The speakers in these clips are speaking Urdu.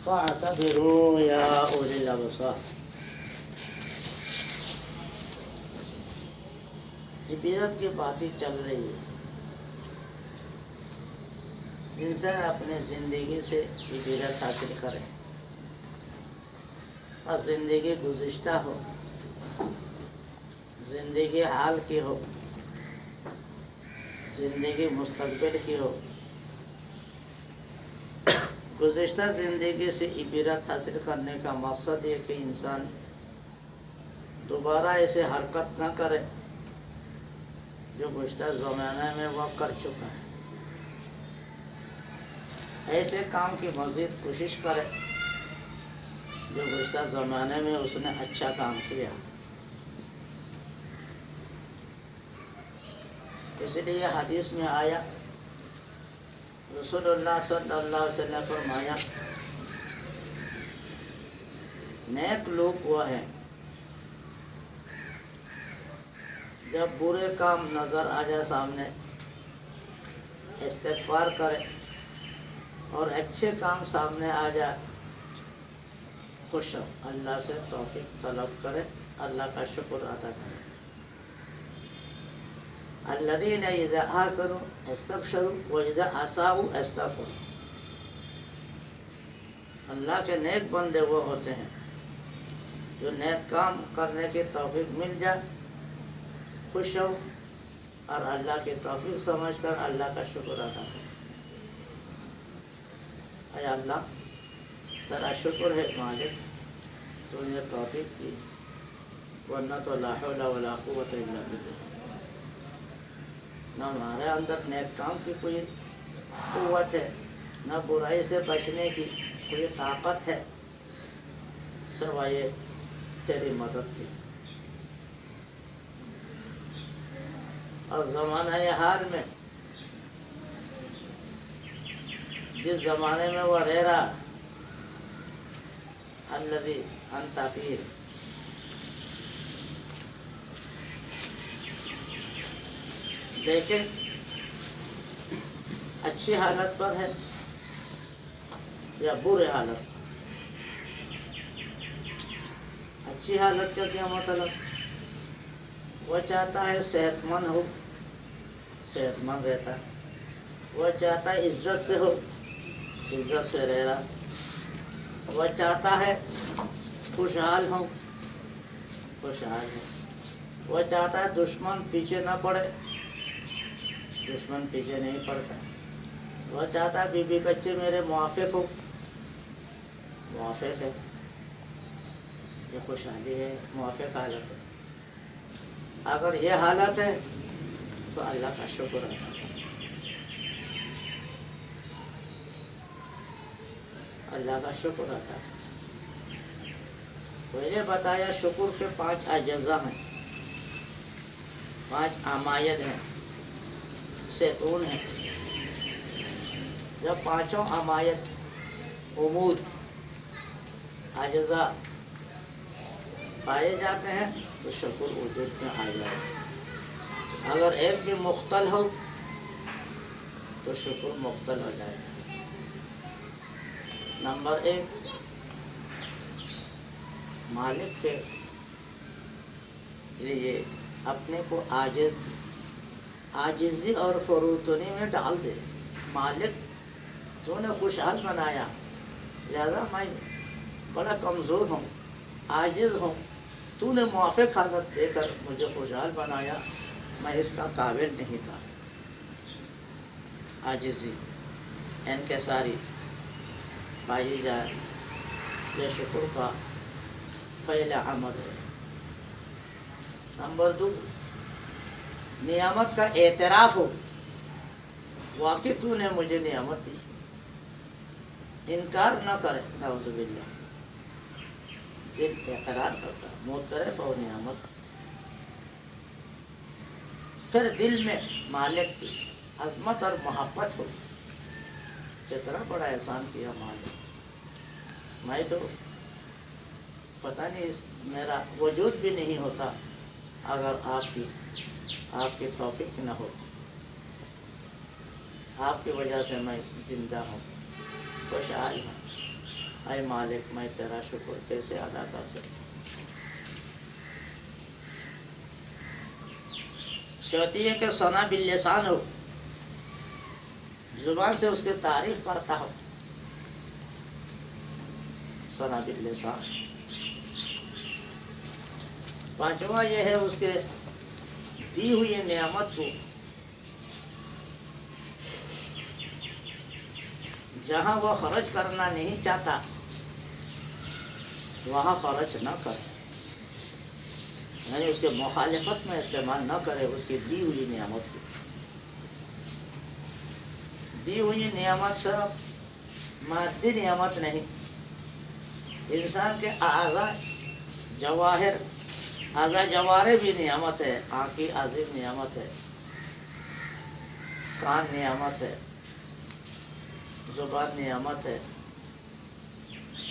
فاعتبروا یا اولی الابصار. عبرت کی باتیں چل رہی ہے. انسان اپنے زندگی سے عبرت حاصل کرے اور زندگی گزشتہ ہو، زندگی حال کی ہو، زندگی مستقبل کی ہو. گزشتہ زندگی سے عبرت حاصل کرنے کا مقصد یہ کہ انسان دوبارہ ایسے حرکت نہ کرے جو گزشتہ زمانے میں وہ کر چکا ہے. ایسے کام کی مزید کوشش کرے جو گزشتہ زمانے میں اس نے اچھا کام کیا. اس لیے حدیث میں آیا، رسول اللہ صلی اللہ علیہ وسلم فرمایا، نیک لوگ وہ ہیں جب برے کام نظر آ جائے سامنے استغفار کرے، اور اچھے کام سامنے آ جائے خوش ہو، اللہ سے توفیق طلب کرے، اللہ کا شکر ادا کرے. الذین اذا احسنوا استبشروا واذا اساءوا استغفروا. اللہ کے نیک بندے وہ ہوتے ہیں جو نیک کام کرنے کی توفیق مل جائے خوش ہو، اور اللہ کی توفیق سمجھ کر اللہ کا شکر ادا کرے. اے اللہ تیرا شکر ہے مالک، تو نے توفیق دی، ورنہ تو لا حول ولا قوت الا باللہ. نہ ہمارے اندر نیک کام کی کوئی قوت ہے، نہ برائی سے بچنے کی کوئی طاقت ہے، سوائے تیری مدد کی. اور زمانہ حال میں جس زمانے میں وہ رہ رہا، الذی انت فیہ، دیکھیں اچھی حالت پر ہے یا برے حالت. اچھی حالت کا کیا مطلب؟ وہ چاہتا ہے صحت مند ہو، صحت مند رہتا. وہ چاہتا ہے عزت سے ہو، عزت سے رہ رہا. وہ چاہتا ہے خوشحال ہو، خوشحال ہے. وہ چاہتا ہے دشمن پیچھے نہ پڑے، دشمن پیچھے نہیں پڑتا. وہ چاہتا ہے بیوی بچے میرے موافق ہو، موافق ہے. یہ خوشحالی ہے، موافق حالت ہے. اگر یہ حالت ہے تو اللہ کا شکر ادا کریں، اللہ کا شکر ادا کریں. پہلے بتایا شکر کے 5 اجزاء ہیں، 5 عمائد ہیں، ستون ہیں. جب 5 عمائد امور اجزاء پائے جاتے ہیں تو شکر وجود میں آ جائے. اگر ایک بھی مختل ہو تو شکر مختل ہو جائے. نمبر 1، مالک کے لیے اپنے کو عاجزی اور فروتنی میں ڈال دے. مالک تو نے خوشحال بنایا، لہذا میں بڑا کمزور ہوں، عاجز ہوں. تو نے موافق حالت دے کر مجھے خوشحال بنایا، میں اس کا قابل نہیں تھا. عاجزی، انکساری پائی جائے، یہ شکر کا پہلا عمل ہے. نمبر 2، نعمت کا اعتراف ہو، واقعی تو نے مجھے نعمت دی، انکار نہ کرے. نعوذ باللہ، دل اقرار کرتا، معترف اور نعمت. پھر دل میں مالک کی عظمت اور محبت ہو، کتنا بڑا احسان کیا مالک. میں تو پتہ نہیں میرا وجود بھی نہیں ہوتا اگر آپ کی توفیق نہ ہوتی. آپ کی وجہ سے میں زندہ ہوں، خوشحال ہوں. اے مالک میں تیرا شکر کیسے ادا کر سکوں؟ چوتھی ہے کہ ثنا باللسان ہو، زبان سے اس کی تعریف کرتا ہو، ثنا باللسان۔ پانچواں یہ ہے اس کے دی ہوئی نعمت کو جہاں وہ خرچ کرنا نہیں چاہتا وہاں خرچ نہ کرے، یعنی اس کے مخالفت میں استعمال نہ کرے اس کی دی ہوئی نعمت کو۔ دی ہوئی نعمت صرف مادی نعمت نہیں، انسان کے اعضاء جواہر، اعضاء جوارے بھی نعمت ہے، آنکھیں عظیم نعمت ہے، کان نعمت ہے، زبان نعمت ہے،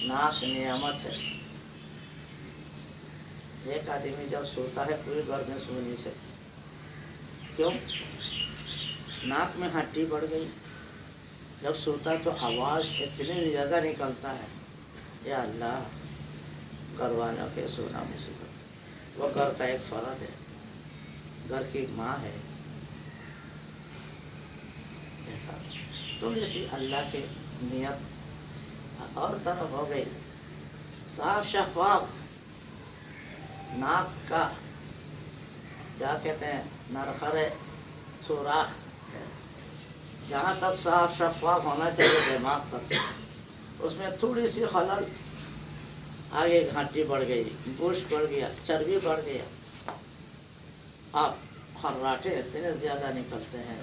ناک نعمت ہے۔ ایک آدمی جب سوتا ہے کوئی گھر میں سو نہیں سکتا، کیوں؟ ناک میں ہڈی بڑھ گئی، جب سوتا تو آواز اتنی زیادہ نکلتا ہے، یا اللہ، گھر والوں کے سونا مصیبت۔ وہ گھر کا ایک فرد ہے، گھر کی ماں ہے، تھوڑی سی اللہ کی نیت اور طرف ہو گئی، صاف شفاف ناک کا کیا کہتے ہیں نرخرے سوراخ ہے، جہاں تک صاف شفاف ہونا چاہیے دماغ تک، اس میں تھوڑی سی خلل، آگے ہڈی بڑھ گئی، گوشت بڑھ گیا، چربی بڑھ گیا، اب خراٹے اتنے زیادہ نکلتے ہیں،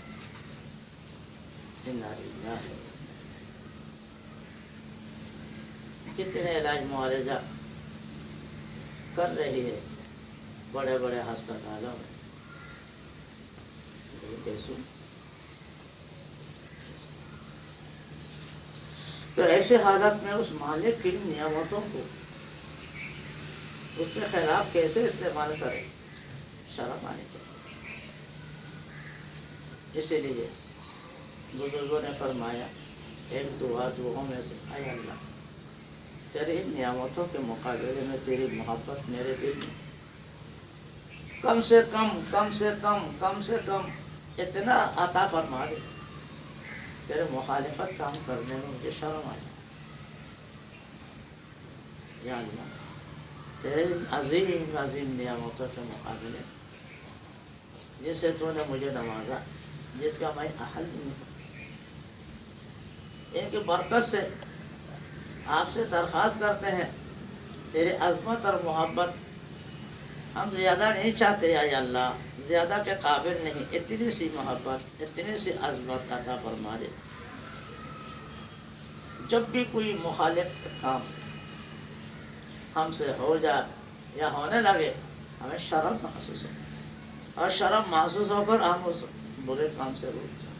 کتنے علاج معالجہ کر رہی ہے بڑے بڑے ہسپتالوں میں، تو ایسے حالت میں اس مالک کی نعمتوں کو اس کے خلاف کیسے استعمال کرے؟ شرم آنی چاہیے۔ اسی لیے بزرگوں نے فرمایا ایک دعاؤں میں سے، اے اللہ، تیری نعمتوں کے مقابلے میں تیری محبت میرے دل میں کم سے کم اتنا عطا فرما دے، تیرے مخالفت کام کرنے میں مجھے شرم آ جائے۔ یا اللہ، تیرے عظیم عظیم نعمتوں کے مقابلے جس سے تو نے مجھے نوازا، جس کا میں اہل نہیں ہوں، ان کی برکت سے آپ سے درخواست کرتے ہیں، تیری عظمت اور محبت ہم زیادہ نہیں چاہتے، یا اللہ زیادہ کے قابل نہیں، اتنی سی محبت، اتنی سی عظمت عطا فرما دے۔ جب بھی کوئی مخالف کام ہم سے ہو جائے یا ہونے لگے، ہمیں شرم محسوس ہو، اور شرم محسوس ہو کر ہم اس برے کام سے رک جائیں۔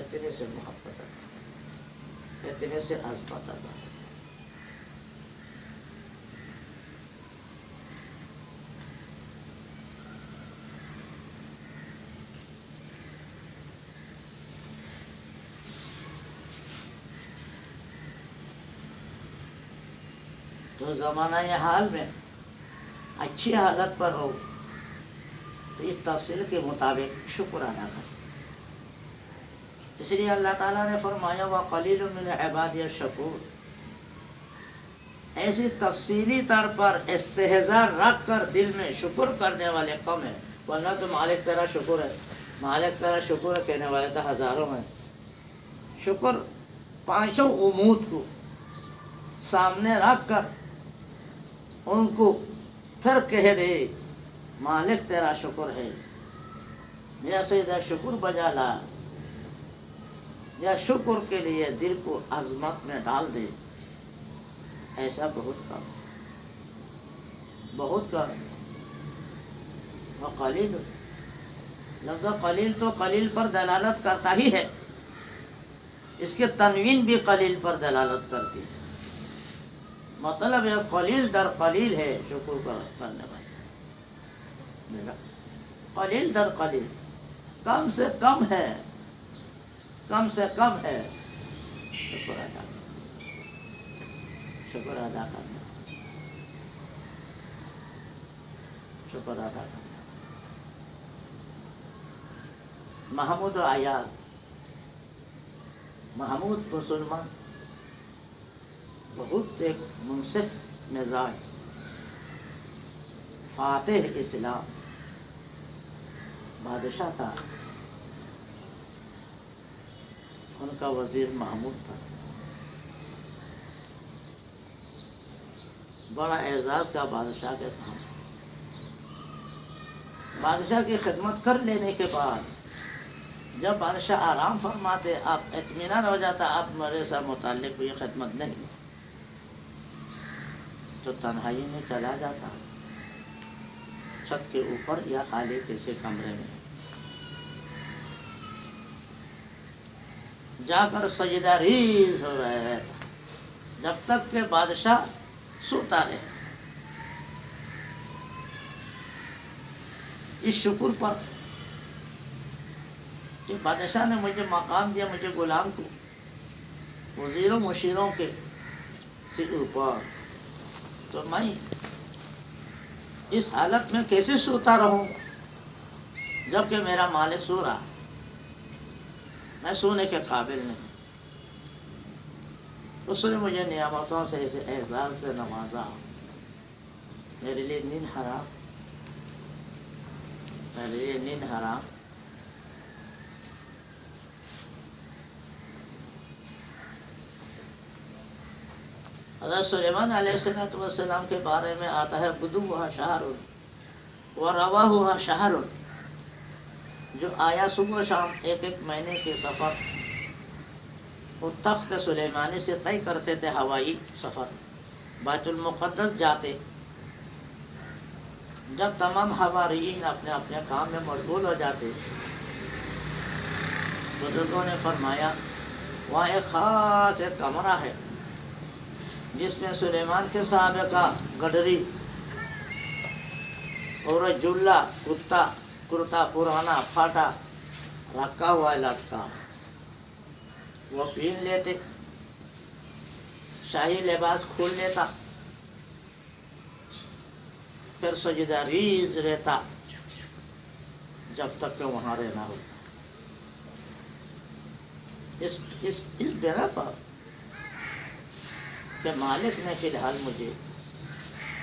اتنے سے محبت عطا، اتنے سے عظمت عطا۔ تو زمانہ حال میں اچھی حالت پر ہو تو اس تفصیل کے مطابق شکر ادا کریں۔ اس لیے اللہ تعالیٰ نے فرمایا وَقَلِيلٌ مِّنْ عِبَادِيَ الشَّكُورُ، ایسی تفصیلی طور پر استحضار رکھ کر دل میں شکر کرنے والے کم ہیں، ورنہ تو مالک تیرا شکر ہے، مالک تیرا شکر ہے کہنے والے تو ہزاروں ہیں۔ شکر پانچوں امور کو سامنے رکھ کر ان کو پھر کہہ دے مالک تیرا شکر ہے، یا سیدہ شکر بجا لا، یا شکر کے لیے دل کو عظمت میں ڈال دے، ایسا بہت کم، بہت کم۔ وقلیل، لفظ قلیل تو قلیل پر دلالت کرتا ہی ہے، اس کے تنوین بھی قلیل پر دلالت کرتی ہے، مطلب یہ قلیل در قلیل ہے شکر کرنے والا، قلیل در قلیل، کم سے کم ہے، کم سے کم ہے شکر ادا۔ شکر ادا کرنا، شکر ادا کرنا۔ محمود و ایاز، محمود مسلمان، بہت ایک منصف مزاج، فاتح اسلام، بادشاہ تھا، ان کا وزیر محمود تھا، بڑا اعزاز کا بادشاہ کے سامنے۔ بادشاہ کی خدمت کر لینے کے بعد جب بادشاہ آرام فرماتے، آپ اطمینان ہو جاتا آپ میرے سے متعلق کوئی خدمت نہیں، تو تنہائی میں چلا جاتا چھت کے اوپر یا خالی کسی کمرے میں، جا کر سجدہ ریز ہو رہا تھا جب تک کہ بادشاہ سوتا رہے۔ اس شکر پر کہ بادشاہ نے مجھے مقام دیا، مجھے غلام کو وزیروں مشیروں کے سے اوپر، تو میں اس حالت میں کیسے سوتا رہوں جبکہ میرا مالک سو رہا، میں سونے کے قابل نہیں۔ اس نے مجھے نعمتوں سے اعزاز سے نوازا، میرے لیے نیند حرام، میرے لیے نیند حرام۔ حضرت سلیمان علیہ السلام کے بارے میں آتا ہے غدوها شہر ورواها شہر، جو آیا صبح شام ایک ایک مہینے کے سفر وہ تخت سلیمانی سے طے کرتے تھے، ہوائی سفر، بیت المقدس جاتے۔ جب تمام حواریین اپنے اپنے کام میں مشغول ہو جاتے، بزرگوں نے فرمایا وہاں ایک خاص ایک کمرہ ہے جس میں سلیمان کے صحابہ کا گڈری اور جلا کرتا پرانا پھاٹا رکھا ہوا ہے، لٹکا، وہ پہن لیتے، شاہی لباس کھول لیتا، پھر سجدہ ریز رہتا جب تک کہ وہاں رہنا ہوتا۔ اس بنا پر کہ مالک نے فی الحال مجھے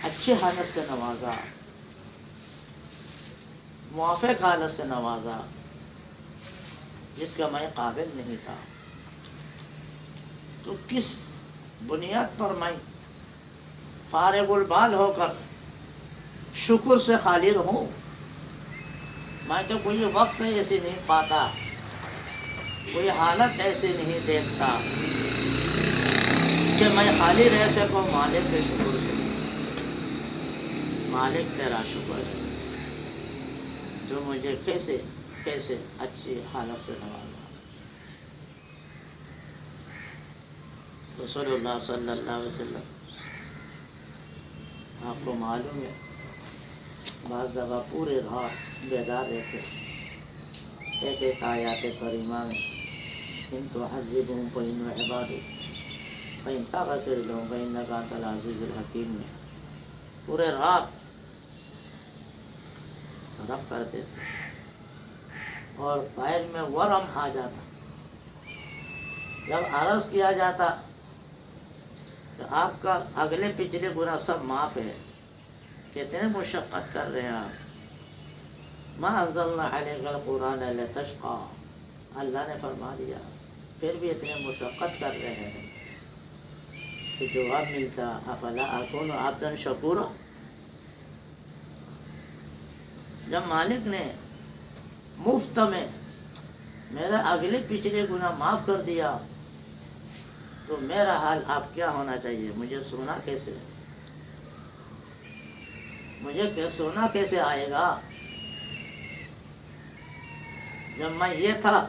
اچھی حالت سے نوازا، موافق حالت سے نوازا، جس کا میں قابل نہیں تھا، تو کس بنیاد پر میں فارغ البال ہو کر شکر سے خالی رہوں؟ میں تو کوئی وقت ایسے نہیں پاتا، کوئی حالت ایسے نہیں دیکھتا کہ میں خالی رہ سکوں مالک کے شکر سے۔ مالک تیرا شکر ہے جو مجھے کیسے اچھی حالت سے نوازا۔ رسول اللہ صلی اللہ علیہ وسلم، آپ کو معلوم ہے بعض دفعہ پورے رات بیدار رہتے، ایک ایک آیات کریمہ میں ان تعذبہم فإنہم عبادک وإن تغفر لهم فإنک انت العزیز الحکیم میں پورے رات صرف کرتے تھے، اور پیر میں ورم آ جاتا، جب عرض کیا جاتا کہ آپ کا اگلے پچھلے گناہ سب معاف ہے، کتنے مشقت کر رہے ہیں آپ، ما انزلنا علیک القرآن لتشقی، اللہ نے فرما دیا، پھر بھی اتنے مشقت کر رہے ہیں کہ جواب ملتا افلا اکون عبدا شکورا۔ جب مالک نے مفت میں میرا اگلے پچھلے گناہ معاف کر دیا تو میرا حال آپ کیا ہونا چاہیے؟ مجھے سونا کیسے، مجھے سونا کیسے آئے گا؟ جب میں یہ تھا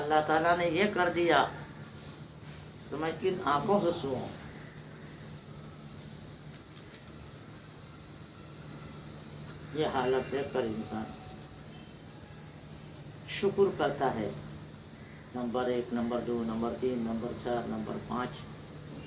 اللہ تعالیٰ نے یہ کر دیا تو میں کن آنکھوں سے سوؤں؟ یہ حالت دیکھ کر انسان شکر کرتا ہے، number 1، number 2، number 3، number 4، number 5،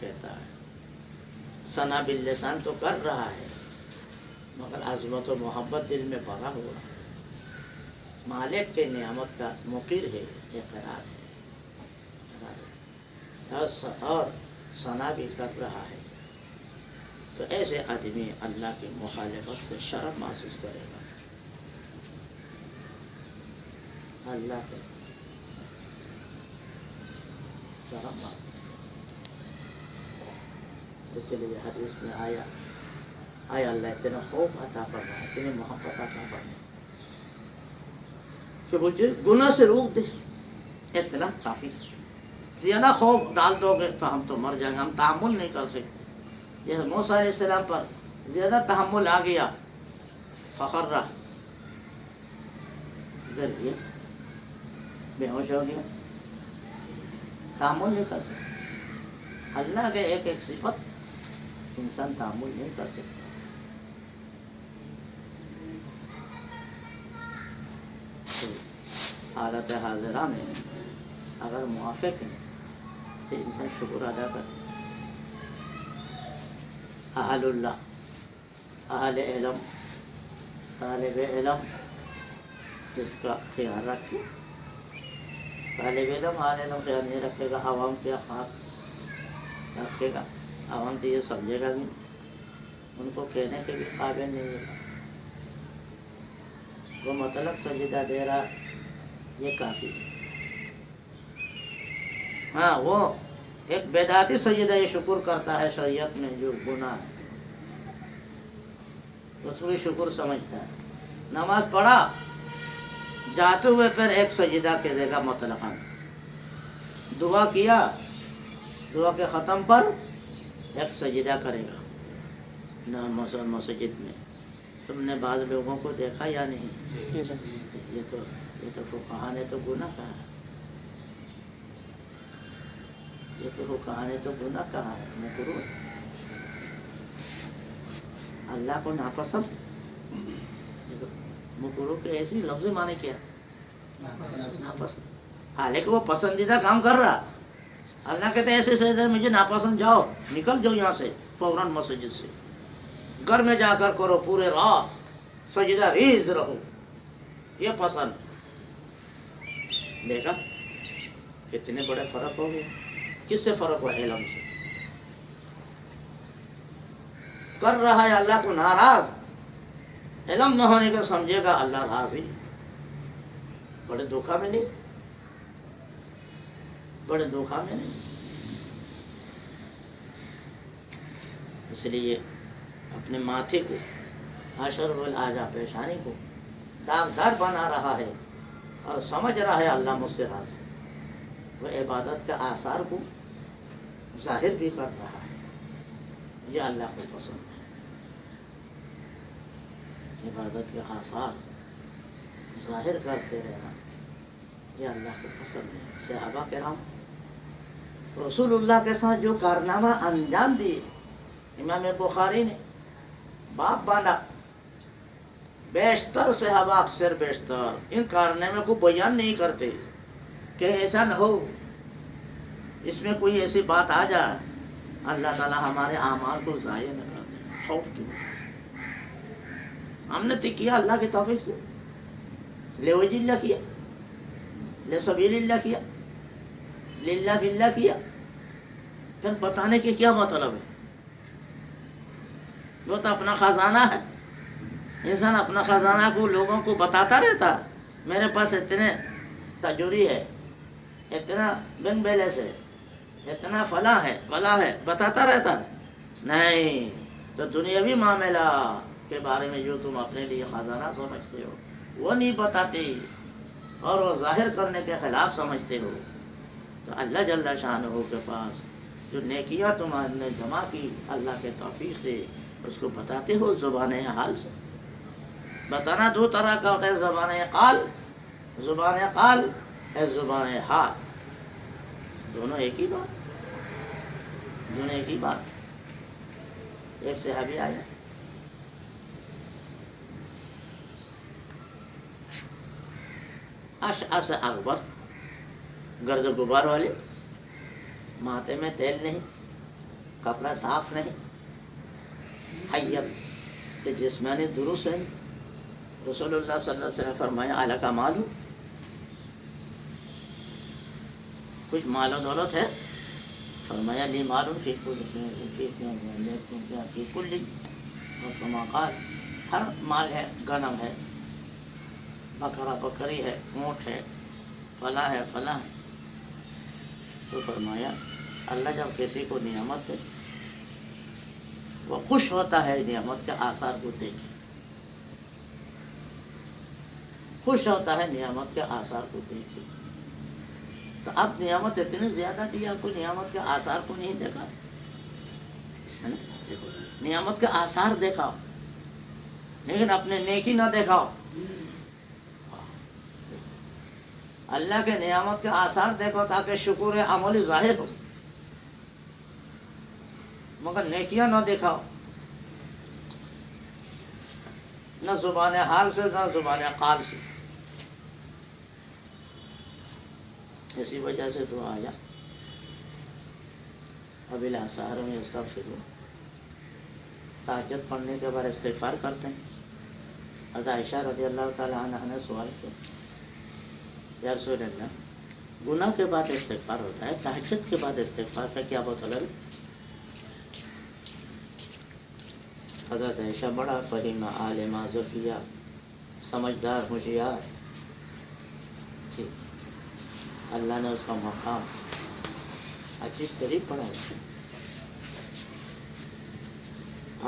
کہتا ہے، ثنا باللسان تو کر رہا ہے مگر عظمت و محبت دل میں بھرا ہوا ہے، مالک کے نعمت کا مقر ہے، اقرار ہے اور ثنا بھی کر رہا ہے، تو ایسے آدمی اللہ کی مخالفت سے شرم محسوس کرے گا، اللہ کے شرم محسوس، اس لیے حدیث میں آیا اللہ اتنا خوف عطا فرما، اتنی محبت عطا فرما کہ مجھے گناہ سے روک دے، اتنا کافی، زیادہ خوف ڈال دو گے تو ہم تو مر جائیں گے، ہم تحمل نہیں کر سکتے۔ جیسے موسیٰ علیہ السلام پر زیادہ تحمل آ گیا، فخر رہا، گر گیا، بے ہوش ہو گیا، تحمل نہیں کر سکتا۔ اللہ کے ایک ایک صفت انسان تحمل نہیں کر سکتا۔ حالت حاضرہ میں اگر موافق ہے تو انسان شکر ادا کرے، اہل اللہ، اہل علم، طالب علم اس کا خیال رکھے، طالب علم اہل علم خیال نہیں رکھے گا، عوام کیا خاک رکھے گا، عوام تو یہ سمجھے گا بھی، ان کو کہنے کے بھی قابل نہیں ہے، وہ مطلب سجدہ دے رہا یہ کافی ہے۔ ہاں وہ ایک بدعتی سجدہ یہ شکر کرتا ہے شریعت میں جو گناہ ہے، اس کو شکر سمجھتا ہے، نماز پڑھا جاتے ہوئے پھر ایک سجدہ کے دے گا مطلقاً، دعا کیا دعا کے ختم پر ایک سجدہ کرے گا نہ مسجد میں۔ تم نے بعض لوگوں کو دیکھا یا نہیں، یہ تو فقہا نے تو گناہ کہا ہے، یہ تو فقہا نے تو گناہ کہا ہے، مکروہ ہے، اللہ کو ناپسند، مکروہ کے ایسی لفظ معنی کیا ناپسند، حالانکہ وہ پسندیدہ کام کر رہا، اللہ کہتے ہیں ایسے سجدے مجھے ناپسند، جاؤ نکل جاؤ یہاں سے فوراً مسجد سے، گھر میں جا کر کرو پورے رات سجدہ ریز رہو، یہ پسند۔ دیکھا کتنے بڑے فرق ہو گئے، کس سے فرق ہوا؟ علم سے کر رہا ہے اللہ کو ناراض، علم نہ ہونے کا سمجھے گا اللہ راضی، بڑے دھوکا میں نہیں، بڑے دھوکا میں نہیں۔ اس لیے اپنے ماتھے کو، حشر والآجا پیشانی کو داغدار بنا رہا ہے اور سمجھ رہا ہے اللہ مجھ سے راضی، وہ عبادت کے آثار کو ظاہر بھی کر رہا ہے، یہ اللہ کو پسند ہے، عبادت کے آثار ظاہر کرتے رہنا یہ اللہ کو پسند ہے۔ صحابہ کرام رسول اللہ کے ساتھ جو کارنامہ انجام دیے، امام بخاری نے باپ باندھا، بیشتر صحابہ اکثر بیشتر ان کارنامے کو بیان نہیں کرتے کہ ایسا نہ ہو اس میں کوئی ایسی بات آ جائے اللہ تعالیٰ ہمارے اعمال کو ضائع نہ کر دے، خوف کی ہم نے تو کیا اللہ کی توفیق سے، لوجہ اللہ کیا، لسبیل اللہ کیا، للہ فی اللہ کیا، پھر بتانے کے کیا مطلب ہے؟ وہ تو اپنا خزانہ ہے، انسان اپنا خزانہ کو لوگوں کو بتاتا رہتا، میرے پاس اتنے تجوری ہے، اتنا بینک بیلنس ہے، اتنا فلاں ہے فلاں ہے، بتاتا رہتا نہیں، تو دنیاوی معاملہ کے بارے میں جو تم اپنے لیے خزانہ سمجھتے ہو وہ نہیں بتاتے اور وہ ظاہر کرنے کے خلاف سمجھتے ہو، تو اللہ جل شانہ کے پاس جو نیکیاں تمہارے نے جمع کی اللہ کے توفیق سے اس کو بتاتے ہو زبان حال سے۔ بتانا دو طرح کا ہوتا ہے، زبان قال ہے زبان حال، دونوں ایک ہی بات، دونوں ایک ہی بات۔ ایک صحابی آیا اشعث اکبر، گرد غبار والے، ماتھے میں تیل نہیں، کپڑا صاف نہیں، حیب کہ جسمانی درست نہیں. رسول اللہ صلی اللہ علیہ وسلم فرمایا اعلیٰ کا مالو، کچھ مال و دولت ہے؟ فرمایا لی مالون فی کل، اور کما قال ہر مال ہے، غنم ہے، بکرا بکری ہے، اونٹ ہے، فلاں ہے فلاں ہے. تو فرمایا اللہ جب کسی کو نعمت دے وہ خوش ہوتا ہے نعمت کے آثار کو دیکھ، خوش ہوتا ہے نعمت کے آثار کو دیکھ. تو اب نعمت اتنی زیادہ دی، آپ کو نعمت کے آثار کو نہیں دیکھا ہے نا؟ دیکھو نعمت کے آثار دیکھا لیکن اپنے نیکی نہ دیکھاؤ. اللہ کے نعمت کے آثار دیکھو تاکہ شکر عملی ظاہر ہو، مگر نیکیاں نہ دکھاؤ، نہ زبان حال سے نہ زبان قال سے. اسی وجہ سے تو آیا وبالاسحار هم یستغفرون، تہجد پڑھنے کے بعد استغفار کرتے ہیں. حضرت عائشہ رضی اللہ تعالی عنہ نے سوال کیا یا رسول اللہ گناہ کے بعد استغفار ہوتا ہے، تہجد کے بعد استغفار کا کیا مطلب؟ حضرت عائشہ بڑا فہیمہ عالمہ ذکیہ سمجھدار ہوشیار تھی، اللہ نے اس کا مقام اچھی قریب پڑھائی.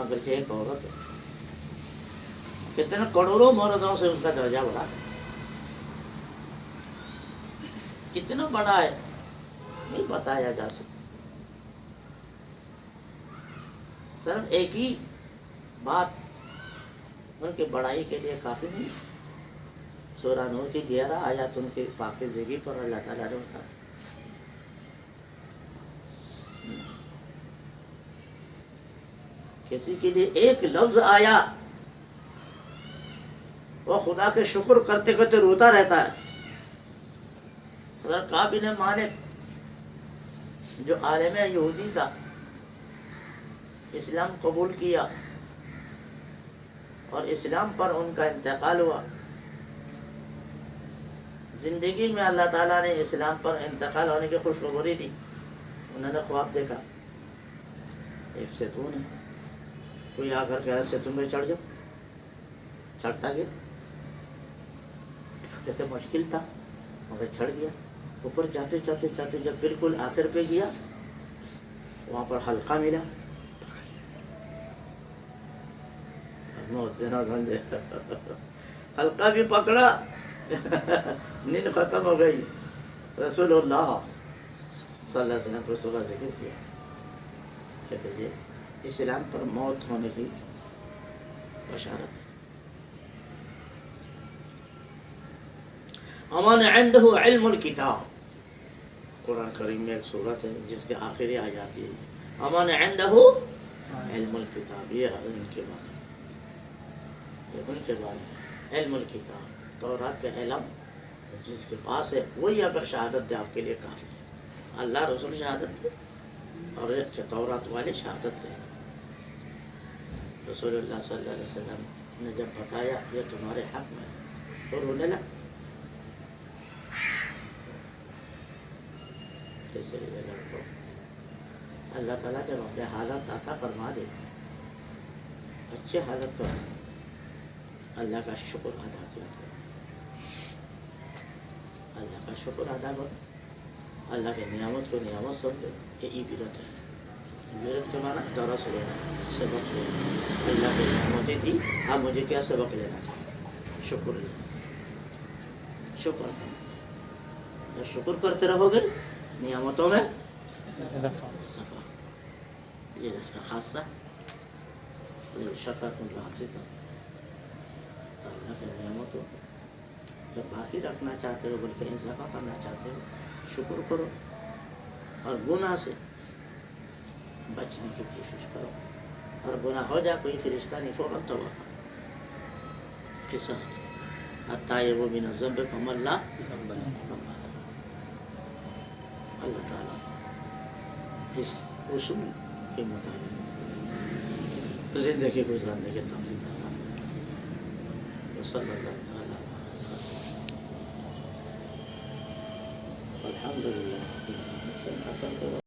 اگرچہ ایک عورت ہے، کتنے کروڑوں مردوں سے اس کا درجہ بڑھا، کتنا بڑا ہے نہیں بتایا جا سکتا. صرف ایک ہی بات ان کی بڑائی کے لیے کافی نہیں. سورہ نور کی 11 آیات ان کی پاکیزگی پر اللہ تعالیٰ نے بتایا. کسی کے لیے ایک لفظ آیا وہ خدا کے شکر کرتے کرتے روتا رہتا ہے. حضرت کعب بن مالک جو عالم یہودی تھا، اسلام قبول کیا اور اسلام پر ان کا انتقال ہوا. زندگی میں اللہ تعالیٰ نے اسلام پر انتقال ہونے کی خوشخبری دی. انہوں نے خواب دیکھا ایک ستون ہے، کوئی آ کر کے ستون پہ چڑھ جاؤ. چڑھتا گیا، کہتے مشکل تھا مگر چڑھ گیا. اوپر جاتے جاتے جاتے جب بالکل آخر پہ گیا وہاں پر حلقہ ملا. حلقہ بھی پکڑا، نیند ختم ہو گئی. رسول اللہ صلی اللہ علیہ وسلم کو صبح ذکر کیا، کہتے یہ اسلام پر موت ہونے کی بشارت ہے. امن عنده علم الکتاب، قرآن کریم میں ایک سورت ہے جس کے آخری آیات یہ ہے امن عنده علم الکتاب. یہ ان کے بارے ان کے بارے علم الکتاب، تورات کا علم جس کے پاس ہے وہی اگر شہادت دے آپ کے لیے کافی ہے. اللہ رسول شہادت دے اور تورات والے شہادت دے. رسول اللہ صلی اللہ علیہ وسلم نے جب بتایا یہ تمہارے حق میں تو رونے لگا. کیسے لڑکوں اللہ تعالیٰ جب اپنے حالت عطا فرما دے اچھے حالت پر اللہ کا شکر ادا کیا کرو. اللہ کا شکر ادا کرو، اللہ کے نعمت کو نعمت سمجھو. یہ عبرت ہے. عبرت کے معنی درس لینا، سبق لینا. اللہ کی نعمتیں دی، آپ مجھے کیا سبق لینا چاہتے؟ شکر لینا. شکر جب شکر کرتے رہو گے نعمتوں میں صفا. یہ اس کا خاصہ شکر اللہ سے تھا. اللہ کے نعمتوں جب باقی رکھنا چاہتے ہو بلکہ اضافہ کرنا چاہتے ہو شکر کرو اور گناہ سے بچنے کی کوشش کرو. اور گناہ ہو جائے کوئی فرشتہ نہیں فوراً توبہ کرو. قصہ التائب من الذنب کمن لا ذنب له. اللہ تعالیٰ اس اصول کے مطابق زندگی گزارنے کے توفیق عطا فرمائے۔ صلی اللہ تعالیٰ الحمد للہ